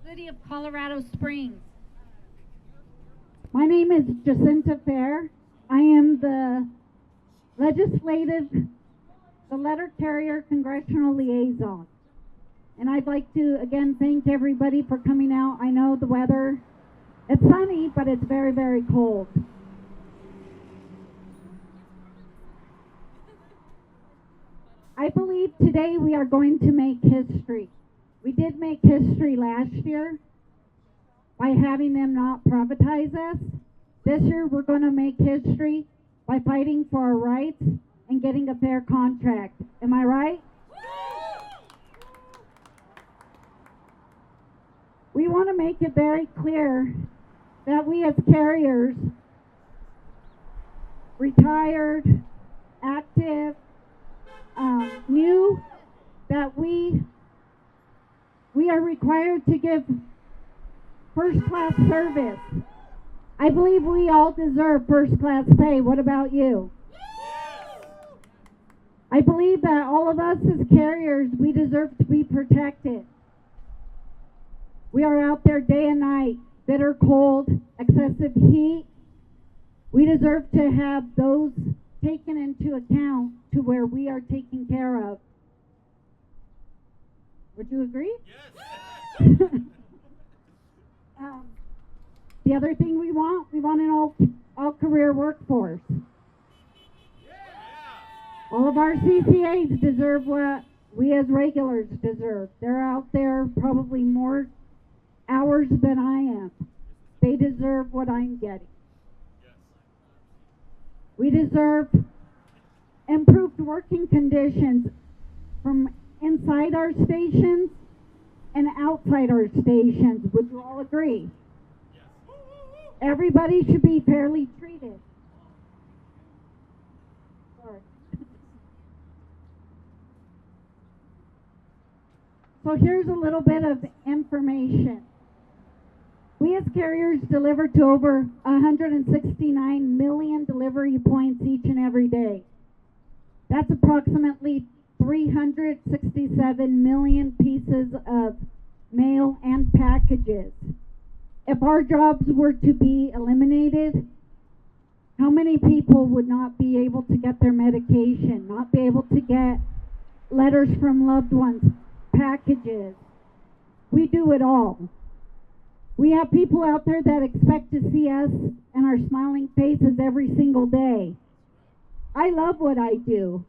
City of Colorado Springs. My name is Jacinta Fair. I am the letter carrier congressional liaison. And I'd like to again thank everybody for coming out. I know the weather, it's sunny, but it's very, very cold. I believe today we are going to make history. We did make history last year by having them not privatize us. This year we're going to make history by fighting for our rights and getting a fair contract. Am I right? We want to make it very clear that we as carriers, retired, active, new, that we are required to give first-class service. I believe we all deserve first-class pay. What about you? I believe that all of us as carriers, we deserve to be protected. We are out there day and night, bitter cold, excessive heat. We deserve to have those taken into account to where we are taken care of. Would you agree? Yes. The other thing we want an all-career workforce. Yeah. All of our CCAs deserve what we as regulars deserve. They're out there probably more hours than I am. They deserve what I'm getting. Yes. We deserve improved working conditions from inside our stations and outside our stations. Would you all agree? Yes. Everybody should be fairly treated. Sorry. So here's a little bit of information. We as carriers deliver to over 169 million delivery points each and every day. That's approximately 367 million pieces of mail and packages. If our jobs were to be eliminated, how many people would not be able to get their medication, not be able to get letters from loved ones, packages? We do it all. We have people out there that expect to see us and our smiling faces every single day. I love what I do.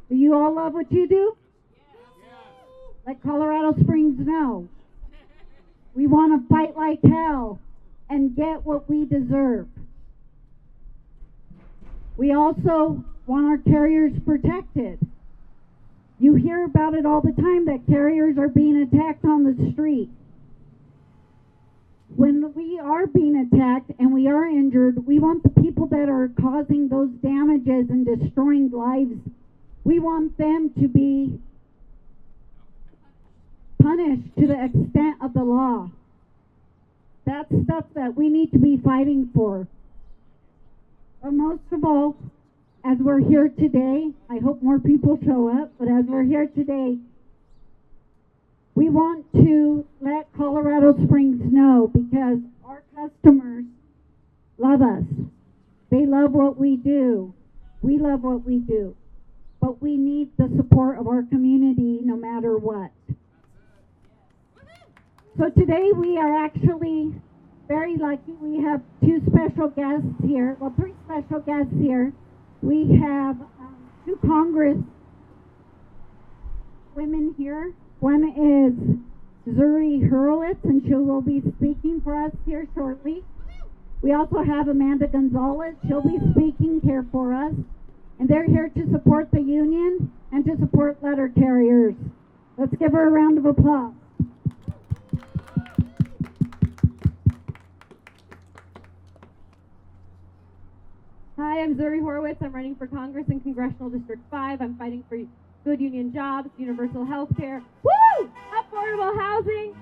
Do you all love what you do? Let Colorado Springs know. We want to fight like hell and get what we deserve. We also want our carriers protected. You hear about it all the time that carriers are being attacked on the street. When we are being attacked and we are injured, we want the people that are causing those damages and destroying lives, we want them to be punished to the extent of the law. That's stuff that we need to be fighting for. But most of all, as we're here today, I hope more people show up, but as we're here today, we want to let Colorado Springs know, because our customers love us. They love what we do. We love what we do. But we need the support of our community no matter what. So today we are actually very lucky. We have two special guests here. Well, three special guests here. We have two Congress women here. One is Zuri Hurwitz, and she will be speaking for us here shortly. We also have Amanda Gonzalez. She'll be speaking here for us. And they're here to support the union and to support letter carriers. Let's give her a round of applause. Hi, I'm Zuri Horowitz. I'm running for Congress in Congressional District 5. I'm fighting for good union jobs, universal health care, woo! Affordable housing,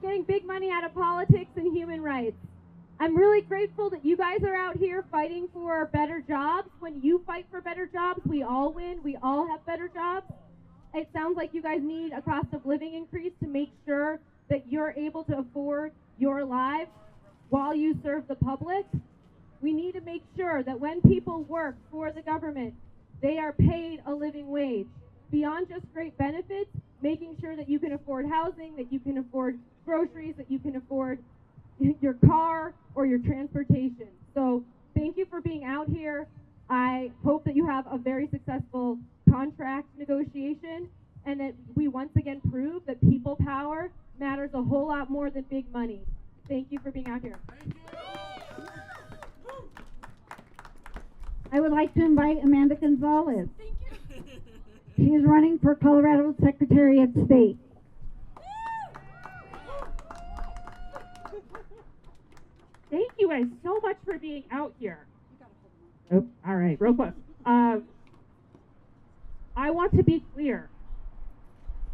getting big money out of politics, and human rights. I'm really grateful that you guys are out here fighting for better jobs. When you fight for better jobs, we all win. We all have better jobs. It sounds like you guys need a cost of living increase to make sure that you're able to afford your lives while you serve the public. We need to make sure that when people work for the government, they are paid a living wage. Beyond just great benefits, making sure that you can afford housing, that you can afford groceries, that you can afford your car or your transportation. So thank you for being out here. I hope that you have a very successful contract negotiation and that we once again prove that people power matters a whole lot more than big money. Thank you for being out here. I would like to invite Amanda Gonzalez. She is running for Colorado Secretary of State. Thank you guys so much for being out here. Oh, all right, real quick. I want to be clear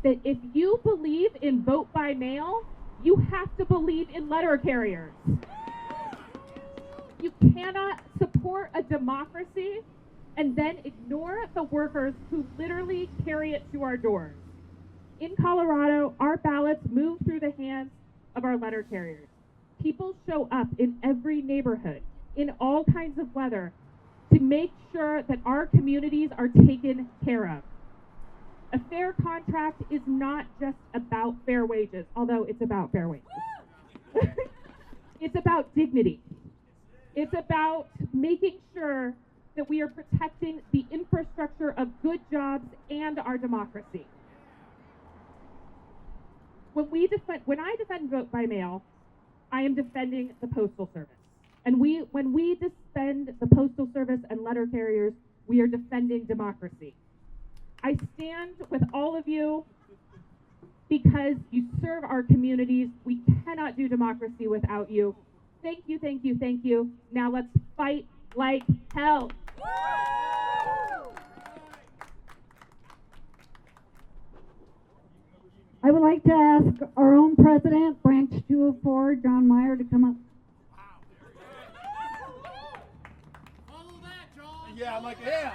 that if you believe in vote by mail, you have to believe in letter carriers. You cannot support a democracy and then ignore the workers who literally carry it to our doors. In Colorado, our ballots move through the hands of our letter carriers. People show up in every neighborhood, in all kinds of weather, to make sure that our communities are taken care of. A fair contract is not just about fair wages, although it's about fair wages. It's about dignity. It's about making sure that we are protecting the infrastructure of good jobs and our democracy. When I defend vote by mail, I am defending the Postal Service. And when we defend the Postal Service and letter carriers, we are defending democracy. I stand with all of you because you serve our communities. We cannot do democracy without you. Thank you, thank you, thank you. Now let's fight like hell. I would like to ask our own president, Branch 204, John Meyer, to come up. Follow that, John. Yeah, I'm like, yeah.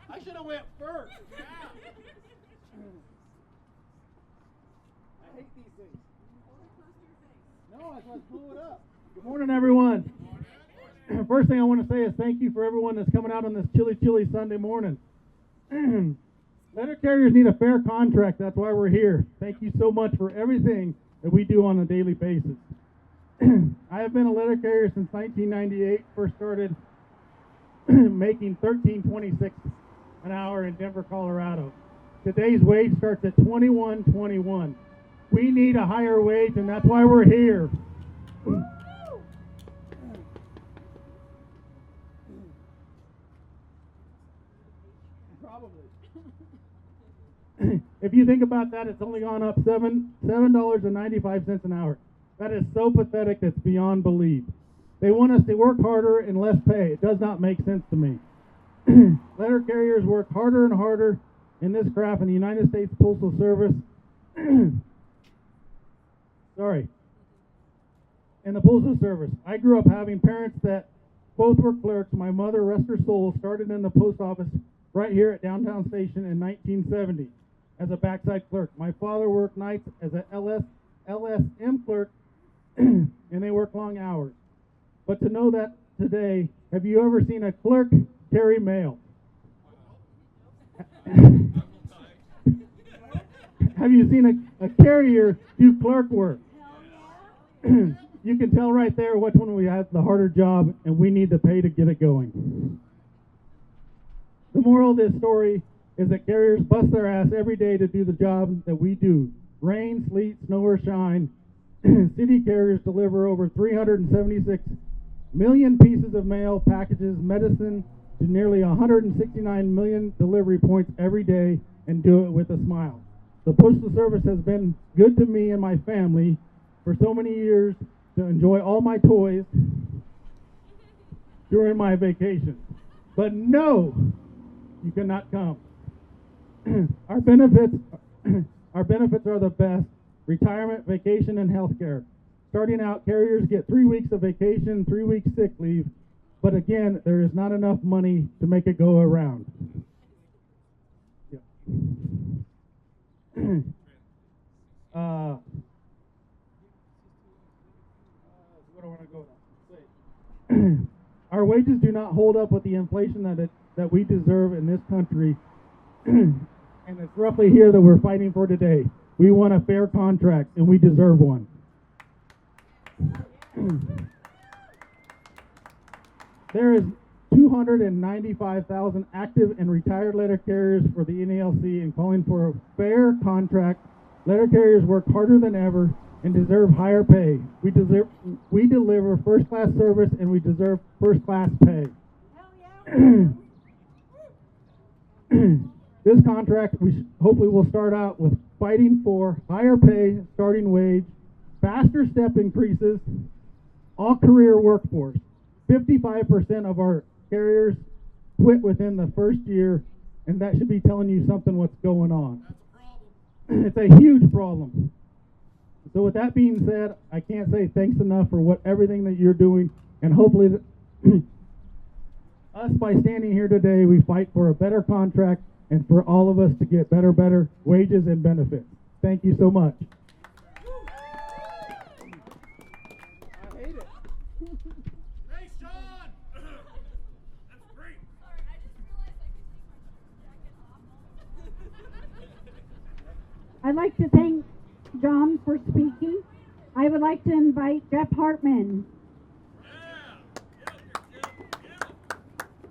I should have went first. Yeah. I hate these things. No, that's why I blew it up. Good morning, everyone. First thing I want to say is thank you for everyone that's coming out on this chilly, chilly Sunday morning. Letter carriers need a fair contract. That's why we're here. Thank you so much for everything that we do on a daily basis. I have been a letter carrier since 1998. First started making $13.26 an hour in Denver, Colorado. Today's wage starts at $21.21. We need a higher wage, and that's why we're here. Probably. If you think about that, it's only gone up $7.95 an hour. That is so pathetic that's beyond belief. They want us to work harder and less pay. It does not make sense to me. Letter carriers work harder and harder in this graph in the United States Postal Service. Sorry. In the Postal Service. I grew up having parents that both were clerks. My mother, rest her soul, started in the post office right here at Downtown Station in 1970 as a backside clerk. My father worked nights as a LSM clerk, and they work long hours. But to know that today, have you ever seen a clerk carry mail? Have you seen a carrier do clerk work? You can tell right there which one we have the harder job, and we need the pay to get it going. The moral of this story is that carriers bust their ass every day to do the job that we do. Rain, sleet, snow, or shine, city carriers deliver over 376 million pieces of mail, packages, medicine to nearly 169 million delivery points every day, and do it with a smile. The Postal Service has been good to me and my family for so many years to enjoy all my toys during my vacations. But no, you cannot come. Our benefits are the best: retirement, vacation, and health care. Starting out, carriers get 3 weeks of vacation, 3 weeks sick leave, but again, there is not enough money to make it go around. Yeah. what I want to go to say. Our wages do not hold up with the inflation that we deserve in this country, and it's roughly here that we're fighting for today. We want a fair contract, and we deserve one. There is 295,000 active and retired letter carriers for the NALC, and calling for a fair contract. Letter carriers work harder than ever and deserve higher pay. We deliver first-class service, and we deserve first-class pay. This contract, hopefully will start out with fighting for higher pay, starting wage, faster step increases, all career workforce. 55% of our carriers quit within the first year, and that should be telling you something what's going on. That's a problem. It's a huge problem. So with that being said, I can't say thanks enough for everything that you're doing, and hopefully us, by standing here today, we fight for a better contract and for all of us to get better wages and benefits. Thank you so much. I hate it. Thanks, John. That's great. Sorry, I just realized I could take my jacket off. I'd like to thank John for speaking. I would like to invite Jeff Hartman. Trade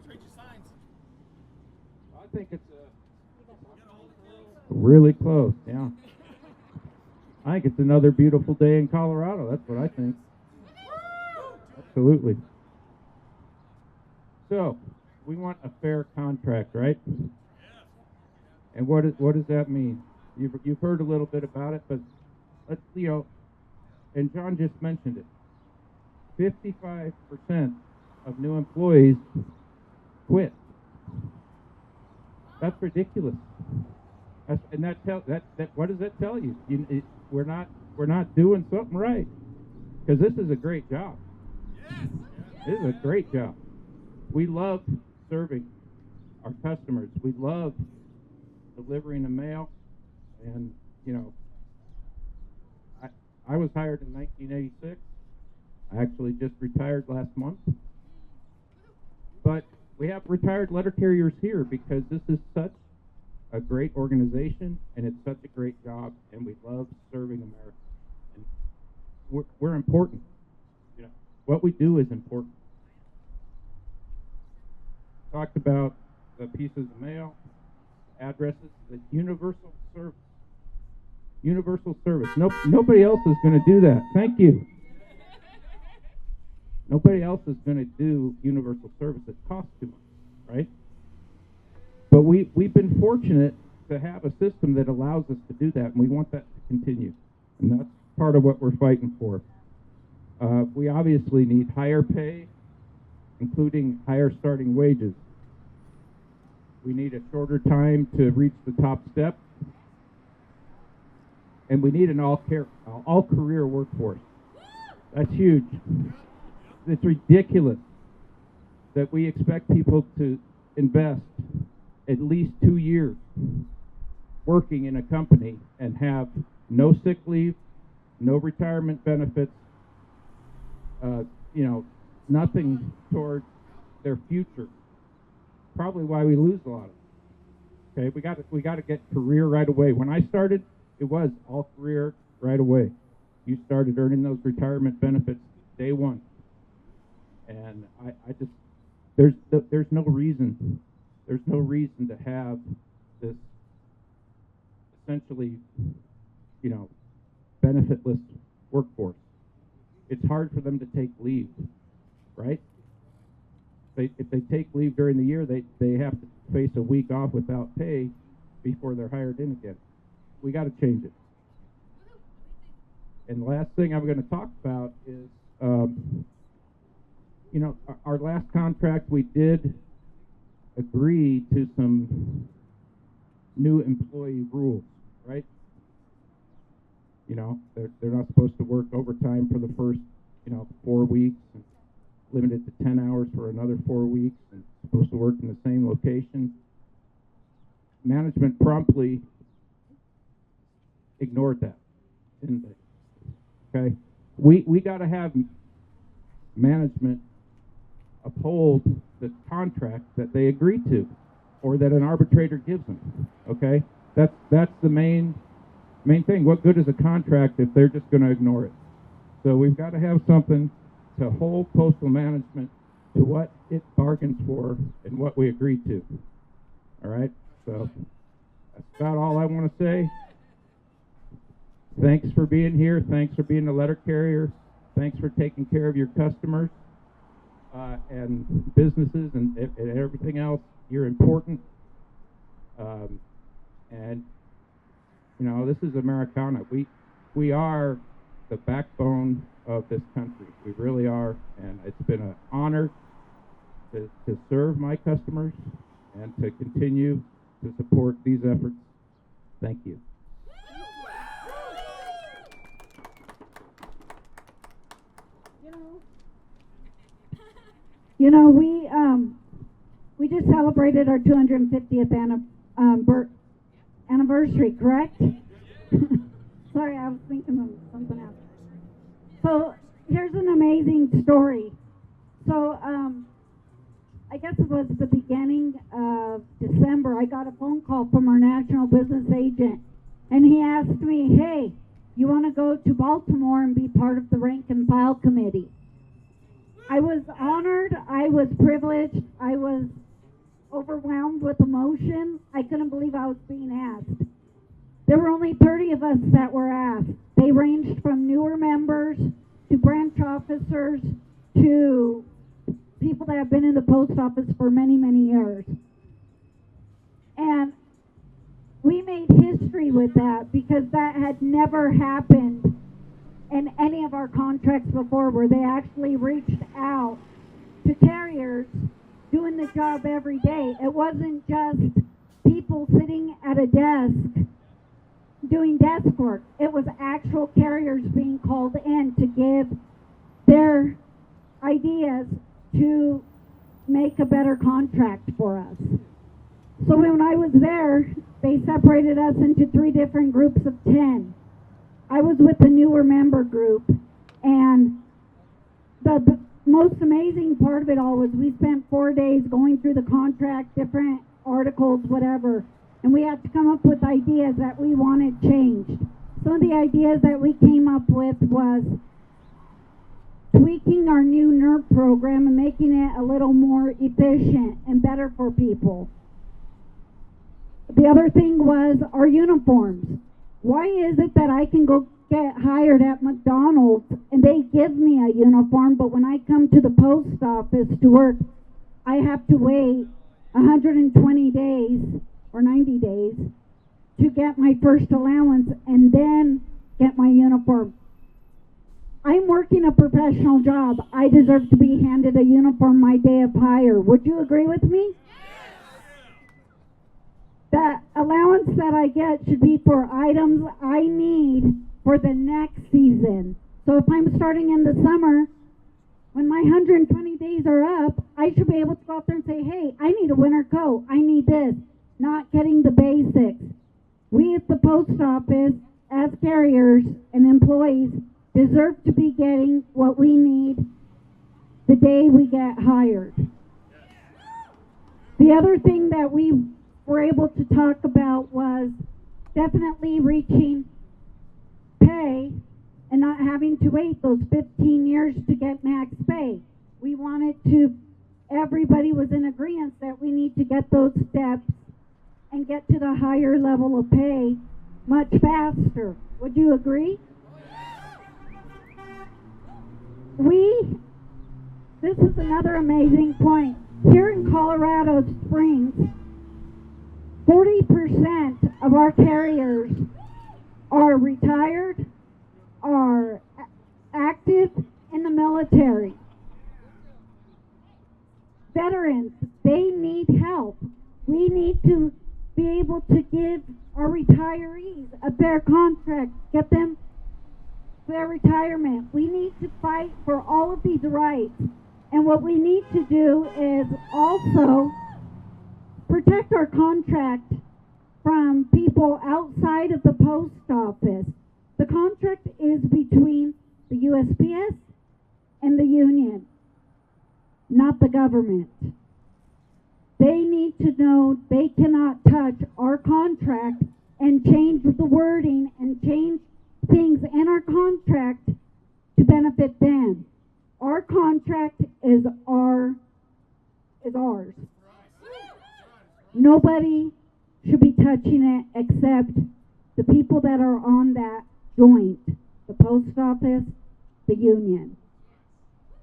your signs. I think it's really close, yeah. I think it's another beautiful day in Colorado. That's what I think. Absolutely. So, we want a fair contract, right? And what does that mean? You've heard a little bit about it, but let's, and John just mentioned it. 55% of new employees quit. That's ridiculous. What does that tell you? We're not doing something right, because this is a great job. Yes. This is a great job. We love serving our customers. We love delivering the mail, and I was hired in 1986. I actually just retired last month. But we have retired letter carriers here because this is such a great organization, and it's such a great job, and we love serving America. And we're important. What we do is important. Talked about the pieces of mail, addresses, the universal service. Universal service. Nobody else is going to do that. Thank you. Nobody else is going to do universal service. It costs too much, right? But we've been fortunate to have a system that allows us to do that, and we want that to continue. And that's part of what we're fighting for. We obviously need higher pay, including higher starting wages. We need a shorter time to reach the top step. And we need an all-career workforce. That's huge. It's ridiculous that we expect people to invest at least 2 years working in a company and have no sick leave, no retirement benefits, nothing toward their future. Probably why we lose a lot of them. Okay, we got to get career right away. When I started, it was all career right away. You started earning those retirement benefits day one. And I just, there's no reason to have this essentially, benefitless workforce. It's hard for them to take leave, right? If they take leave during the year, they have to face a week off without pay before they're hired in again. We got to change it. And the last thing I'm going to talk about is, our last contract, we did agree to some new employee rules, right? They're not supposed to work overtime for the first, 4 weeks, and limited to 10 hours for another 4 weeks, and supposed to work in the same location. Management promptly ignored that, didn't they? Okay, we got to have management uphold the contract that they agree to, or that an arbitrator gives them. Okay, that's the main thing. What good is a contract if they're just going to ignore it? So we've got to have something to hold postal management to what it bargains for and what we agreed to. All right, so that's about all I want to say. Thanks for being here. Thanks for being a letter carrier. Thanks for taking care of your customers and businesses and everything else. You're important. And, you know, this is Americana. We are the backbone of this country. We really are. And it's been an honor to serve my customers and to continue to support these efforts. Thank you. You know, we just celebrated our 250th anniversary, correct? Sorry, I was thinking of something else. So here's an amazing story. So I guess it was the beginning of December. I got a phone call from our national business agent, and he asked me, "Hey, you want to go to Baltimore and be part of the rank and file committee?" I was honored, I was privileged, I was overwhelmed with emotion. I couldn't believe I was being asked. There were only 30 of us that were asked. They ranged from newer members to branch officers to people that have been in the post office for many, many years. And we made history with that because that had never happened in any of our contracts before, where they actually reached out to carriers doing the job every day. It wasn't just people sitting at a desk doing desk work. It was actual carriers being called in to give their ideas to make a better contract for us. So when I was there, they separated us into 3 different groups of 10. I was with the newer member group, and the most amazing part of it all was we spent 4 days going through the contract, different articles, whatever, and we had to come up with ideas that we wanted changed. Some of the ideas that we came up with was tweaking our new NERP program and making it a little more efficient and better for people. The other thing was our uniforms. Why is it that I can go get hired at McDonald's and they give me a uniform, but when I come to the post office to work, I have to wait 120 days or 90 days to get my first allowance and then get my uniform? I'm working a professional job. I deserve to be handed a uniform my day of hire. Would you agree with me? The allowance that I get should be for items I need for the next season. So if I'm starting in the summer, when my 120 days are up, I should be able to go out there and say, hey, I need a winter coat. I need this. Not getting the basics. We at the post office, as carriers and employees, deserve to be getting what we need the day we get hired. The other thing that we were able to talk about was definitely reaching pay and not having to wait those 15 years to get max pay. We wanted to, everybody was in agreement that we need to get those steps and get to the higher level of pay much faster. Would you agree? This is another amazing point. Here in Colorado Springs, 40% of our carriers are retired, are active in the military. Veterans, they need help. We need to be able to give our retirees a fair contract, get them their retirement. We need to fight for all of these rights. And what we need to do is also protect our contract from people outside of the post office. The contract is between the USPS and the union, not the government. They need to know they cannot touch our contract and change the wording and change things in our contract to benefit them. Our contract is ours. Nobody should be touching it except the people that are on that joint, the post office, the union.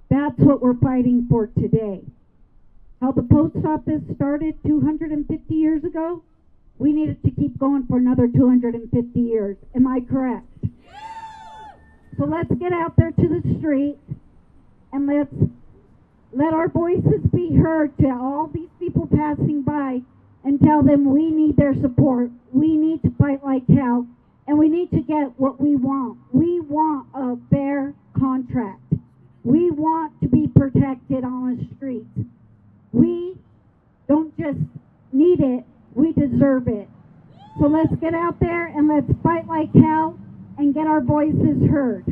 That's what we're fighting for today. How the post office started 250 years ago, we needed to keep going for another 250 years. Am I correct? So let's get out there to the street and let's let our voices be heard to all these people passing by and tell them we need their support. We need to fight like hell, and we need to get what we want. We want a fair contract. We want to be protected on the streets. We don't just need it, we deserve it. So let's get out there and let's fight like hell and get our voices heard.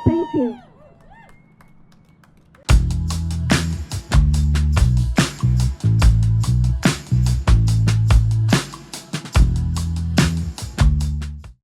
Thank you.